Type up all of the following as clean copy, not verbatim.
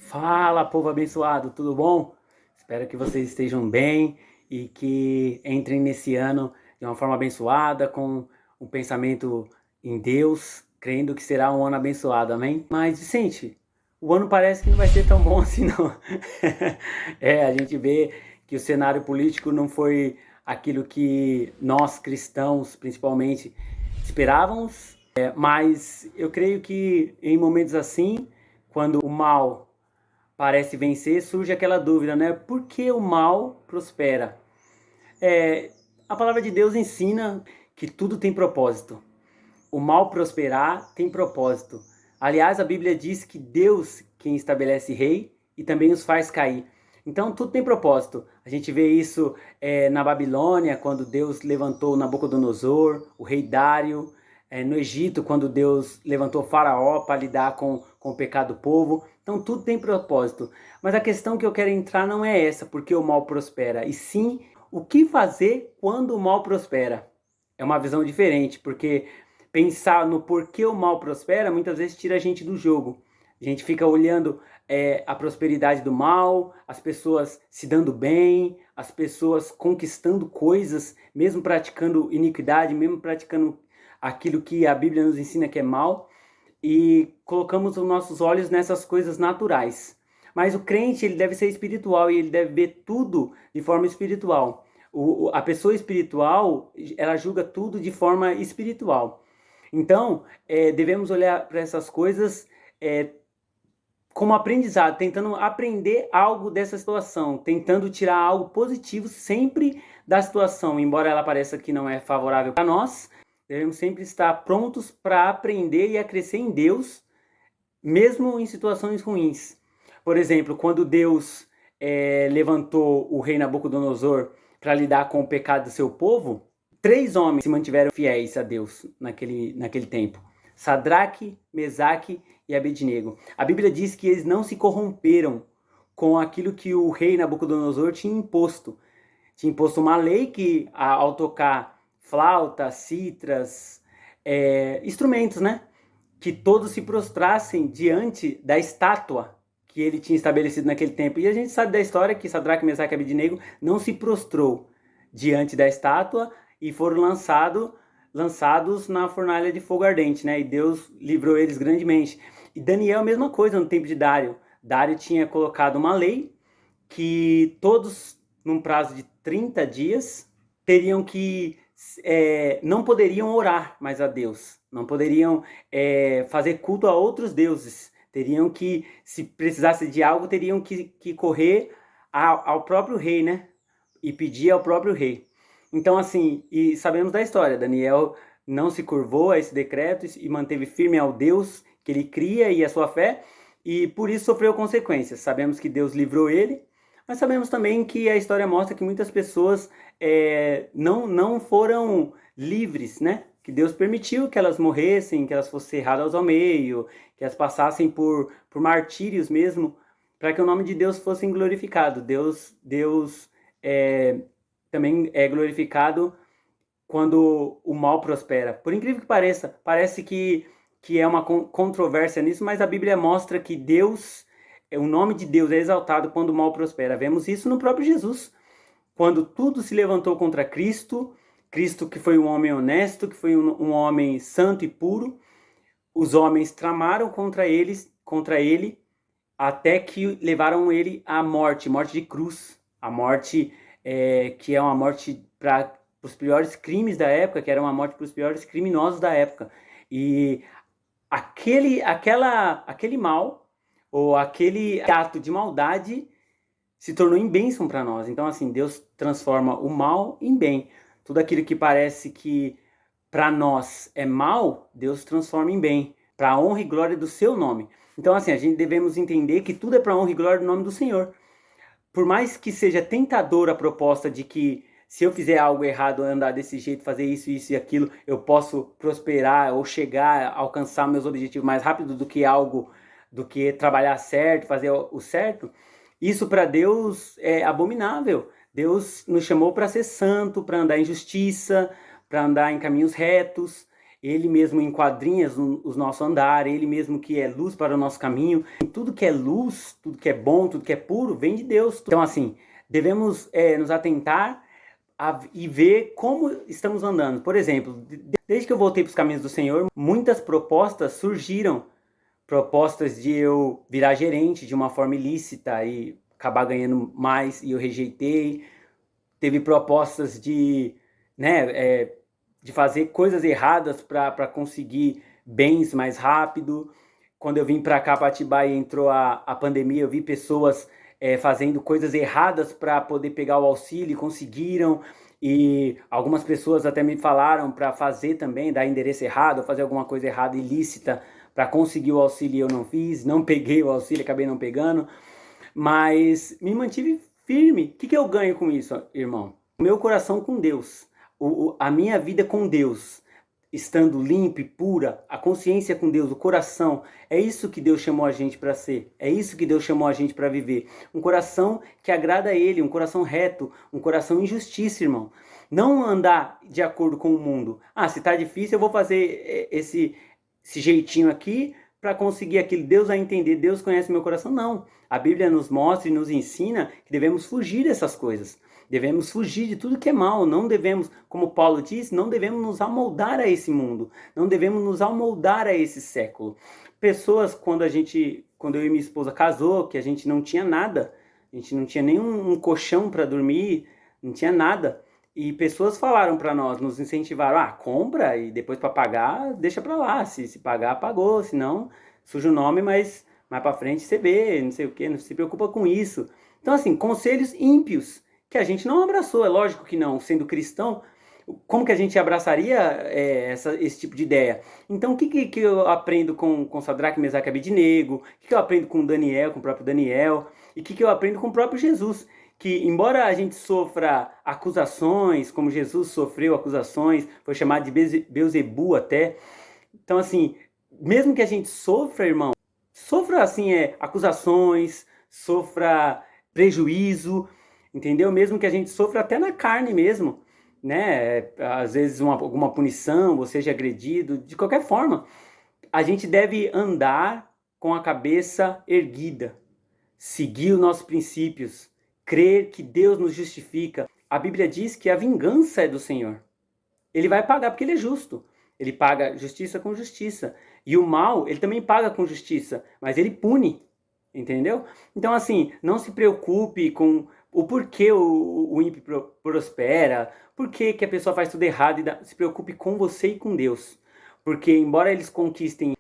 Fala, povo abençoado, tudo bom? Espero que vocês estejam bem e que entrem nesse ano de uma forma abençoada, com um pensamento em Deus, crendo que será um ano abençoado, amém? Mas, Vicente, o ano parece que não vai ser tão bom assim, não. A gente vê que o cenário político não foi aquilo que nós cristãos, principalmente, esperávamos, mas eu creio que em momentos assim, quando o mal parece vencer, surge aquela dúvida, né? Por que o mal prospera? A palavra de Deus ensina que tudo tem propósito. O mal prosperar tem propósito. Aliás, a Bíblia diz que Deus quem estabelece rei e também os faz cair. Então tudo tem propósito. A gente vê isso na Babilônia, quando Deus levantou Nabucodonosor, o rei Dário, no Egito, quando Deus levantou Faraó para lidar com o pecado do povo. Então tudo tem propósito. Mas a questão que eu quero entrar não é essa, porque o mal prospera, e sim o que fazer quando o mal prospera. É uma visão diferente, porque pensar no porquê o mal prospera muitas vezes tira a gente do jogo. A gente fica olhando a prosperidade do mal, as pessoas se dando bem, as pessoas conquistando coisas, mesmo praticando iniquidade, mesmo praticando aquilo que a Bíblia nos ensina que é mal, e colocamos os nossos olhos nessas coisas naturais. Mas o crente, ele deve ser espiritual e ele deve ver tudo de forma espiritual. A pessoa espiritual, ela julga tudo de forma espiritual. Então, devemos olhar para essas coisas como aprendizado, tentando aprender algo dessa situação, tentando tirar algo positivo sempre da situação, embora ela pareça que não é favorável para nós. Devemos sempre estar prontos para aprender e a crescer em Deus, mesmo em situações ruins. Por exemplo, quando Deus levantou o rei Nabucodonosor para lidar com o pecado do seu povo, 3 homens se mantiveram fiéis a Deus naquele tempo: Sadraque, Mesaque e Abednego. A Bíblia diz que eles não se corromperam com aquilo que o rei Nabucodonosor tinha imposto. Tinha imposto uma lei que, ao tocar flautas, citras, instrumentos, né? Que todos se prostrassem diante da estátua que ele tinha estabelecido naquele tempo. E a gente sabe da história que Sadraque, Mesaque e Abednego não se prostrou diante da estátua e foram lançados na fornalha de fogo ardente, né? E Deus livrou eles grandemente. E Daniel, a mesma coisa no tempo de Dário. Dário tinha colocado uma lei que todos, num prazo de 30 dias, teriam que não poderiam orar mais a Deus, não poderiam fazer culto a outros deuses, teriam que, se precisasse de algo, teriam que correr ao próprio rei, né? E pedir ao próprio rei. Então, assim, e sabemos da história, Daniel não se curvou a esse decreto e manteve firme ao Deus que ele cria e a sua fé, e por isso sofreu consequências. Sabemos que Deus livrou ele, mas sabemos também que a história mostra que muitas pessoas não foram livres, né? Que Deus permitiu que elas morressem, que elas fossem cerradas ao meio, que elas passassem por martírios mesmo, para que o nome de Deus fosse glorificado. Deus também é glorificado quando o mal prospera. Por incrível que pareça, parece que é uma controvérsia nisso, mas a Bíblia mostra que o nome de Deus é exaltado quando o mal prospera. Vemos isso no próprio Jesus. Quando tudo se levantou contra Cristo, Cristo que foi um homem honesto, que foi um homem santo e puro, os homens tramaram contra ele, até que levaram ele à morte de cruz. A morte que é uma morte para os piores crimes da época, que era uma morte para os piores criminosos da época. E aquele mal, ou aquele ato de maldade, se tornou em bênção para nós. Então, assim, Deus transforma o mal em bem. Tudo aquilo que parece que para nós é mal, Deus transforma em bem, para a honra e glória do seu nome. Então, assim, a gente devemos entender que tudo é para a honra e glória do nome do Senhor. Por mais que seja tentadora a proposta de que se eu fizer algo errado, andar desse jeito, fazer isso, isso e aquilo, eu posso prosperar ou chegar, alcançar meus objetivos mais rápido do que trabalhar certo, fazer o certo, isso para Deus é abominável. Deus nos chamou para ser santo, para andar em justiça, para andar em caminhos retos. Ele mesmo enquadrinha os nossos andar, Ele mesmo que é luz para o nosso caminho. Tudo que é luz, tudo que é bom, tudo que é puro, vem de Deus. Então, assim, devemos nos atentar e ver como estamos andando. Por exemplo, desde que eu voltei para os caminhos do Senhor, muitas propostas surgiram. Propostas de eu virar gerente de uma forma ilícita e acabar ganhando mais, e eu rejeitei. Teve propostas de fazer coisas erradas para conseguir bens mais rápido. Quando eu vim para cá, para Atibaia, entrou a pandemia, eu vi pessoas fazendo coisas erradas para poder pegar o auxílio e conseguiram. E algumas pessoas até me falaram para fazer também, dar endereço errado, fazer alguma coisa errada, ilícita, para conseguir o auxílio. Eu não fiz, não peguei o auxílio, acabei não pegando. Mas me mantive firme. O que eu ganho com isso, irmão? O meu coração com Deus, a minha vida com Deus, estando limpa e pura, a consciência com Deus, o coração, é isso que Deus chamou a gente para ser, é isso que Deus chamou a gente para viver. Um coração que agrada a Ele, um coração reto, um coração em justiça, irmão. Não andar de acordo com o mundo. Ah, se tá difícil, eu vou fazer esse jeitinho aqui para conseguir aquilo. Deus vai entender, Deus conhece meu coração. Não. A Bíblia nos mostra e nos ensina que devemos fugir dessas coisas. Devemos fugir de tudo que é mal. Não devemos, como Paulo diz, não devemos nos amoldar a esse mundo. Não devemos nos amoldar a esse século. Pessoas, quando eu e minha esposa casou, que a gente não tinha nada, a gente não tinha nenhum colchão para dormir, não tinha nada. E pessoas falaram para nós, nos incentivaram, compra e depois para pagar, deixa para lá. Se pagar, pagou, se não, suja o nome, mas mais para frente você vê, não sei o que, não se preocupa com isso. Então, assim, conselhos ímpios que a gente não abraçou, é lógico que não, sendo cristão, como que a gente abraçaria esse tipo de ideia? Então, o que eu aprendo com Sadraque, Mesaque e Abednego? O que eu aprendo com Daniel, com o próprio Daniel? E o que eu aprendo com o próprio Jesus? Que, embora a gente sofra acusações, como Jesus sofreu acusações, foi chamado de Beuzebu até. Então, assim, mesmo que a gente sofra, irmão, sofra, assim, acusações, sofra prejuízo, entendeu? Mesmo que a gente sofra até na carne mesmo, né? Às vezes alguma punição, ou seja agredido, de qualquer forma, a gente deve andar com a cabeça erguida, seguir os nossos princípios, crer que Deus nos justifica. A Bíblia diz que a vingança é do Senhor. Ele vai pagar porque Ele é justo. Ele paga justiça com justiça. E o mal, Ele também paga com justiça, mas Ele pune, entendeu? Então, assim, não se preocupe com o porquê o ímpio prospera, por que a pessoa faz tudo errado. Se preocupe com você e com Deus. Porque, embora eles conquistem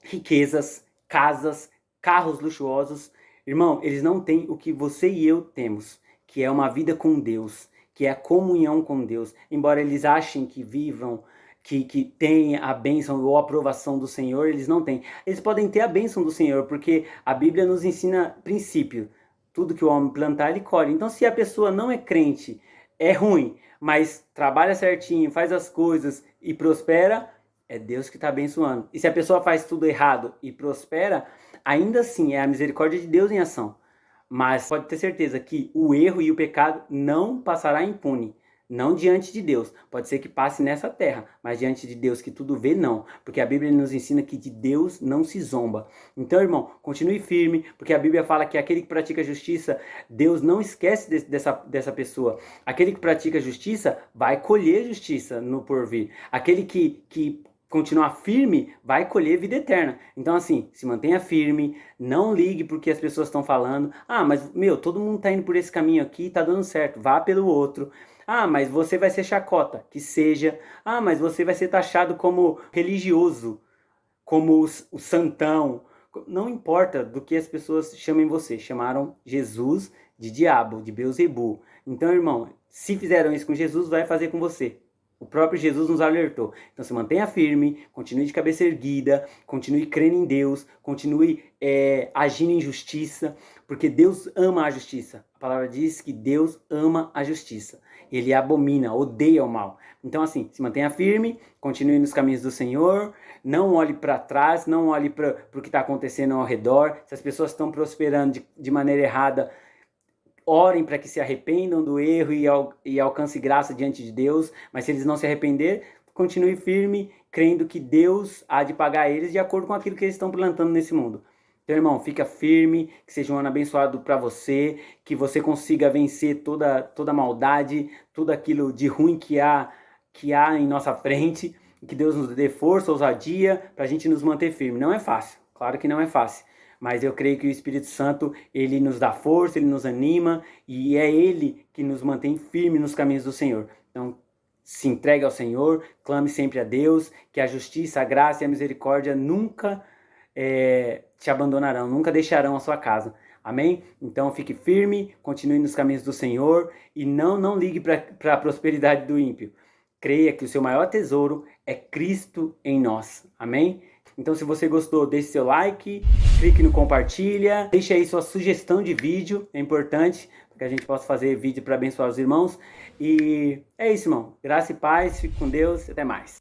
riquezas, casas, carros luxuosos, irmão, eles não têm o que você e eu temos, que é uma vida com Deus, que é a comunhão com Deus. Embora eles achem que vivam, que têm a bênção ou a aprovação do Senhor, eles não têm. Eles podem ter a bênção do Senhor, porque a Bíblia nos ensina princípio. Tudo que o homem plantar, ele colhe. Então, se a pessoa não é crente, é ruim, mas trabalha certinho, faz as coisas e prospera, é Deus que está abençoando. E se a pessoa faz tudo errado e prospera, ainda assim é a misericórdia de Deus em ação. Mas pode ter certeza que o erro e o pecado não passará impune. Não diante de Deus. Pode ser que passe nessa terra, mas diante de Deus que tudo vê, não. Porque a Bíblia nos ensina que de Deus não se zomba. Então, irmão, continue firme, porque a Bíblia fala que aquele que pratica justiça, Deus não esquece dessa pessoa. Aquele que pratica justiça vai colher justiça no porvir. Aquele que continuar firme, vai colher vida eterna. Então, assim, se mantenha firme, não ligue porque as pessoas estão falando. Mas, todo mundo tá indo por esse caminho aqui, tá dando certo, vá pelo outro. Mas você vai ser chacota, que seja. Mas você vai ser taxado como religioso, como o santão. Não importa do que as pessoas chamem você. Chamaram Jesus de diabo, de Beuzebu. Então, irmão, se fizeram isso com Jesus, vai fazer com você. O próprio Jesus nos alertou. Então se mantenha firme, continue de cabeça erguida, continue crendo em Deus, continue agindo em justiça, porque Deus ama a justiça. A palavra diz que Deus ama a justiça. Ele abomina, odeia o mal. Então assim, se mantenha firme, continue nos caminhos do Senhor, não olhe para trás, não olhe para o que está acontecendo ao redor. Se as pessoas estão prosperando de maneira errada, orem para que se arrependam do erro e alcance graça diante de Deus. Mas se eles não se arrepender, continue firme, crendo que Deus há de pagar eles de acordo com aquilo que eles estão plantando nesse mundo. Então, irmão, fica firme, que seja um ano abençoado para você, que você consiga vencer toda maldade, tudo aquilo de ruim que há em nossa frente, que Deus nos dê força, ousadia, para a gente nos manter firme. Não é fácil, claro que não é fácil, mas eu creio que o Espírito Santo, ele nos dá força, ele nos anima, e é ele que nos mantém firme nos caminhos do Senhor. Então, se entregue ao Senhor, clame sempre a Deus, que a justiça, a graça e a misericórdia nunca te abandonarão, nunca deixarão a sua casa. Amém? Então fique firme, continue nos caminhos do Senhor e não ligue para a prosperidade do ímpio. Creia que o seu maior tesouro é Cristo em nós. Amém? Então, se você gostou, deixe seu like, clique no compartilha, deixe aí sua sugestão de vídeo, é importante, para que a gente possa fazer vídeo para abençoar os irmãos. E é isso, irmão. Graça e paz, fique com Deus, até mais.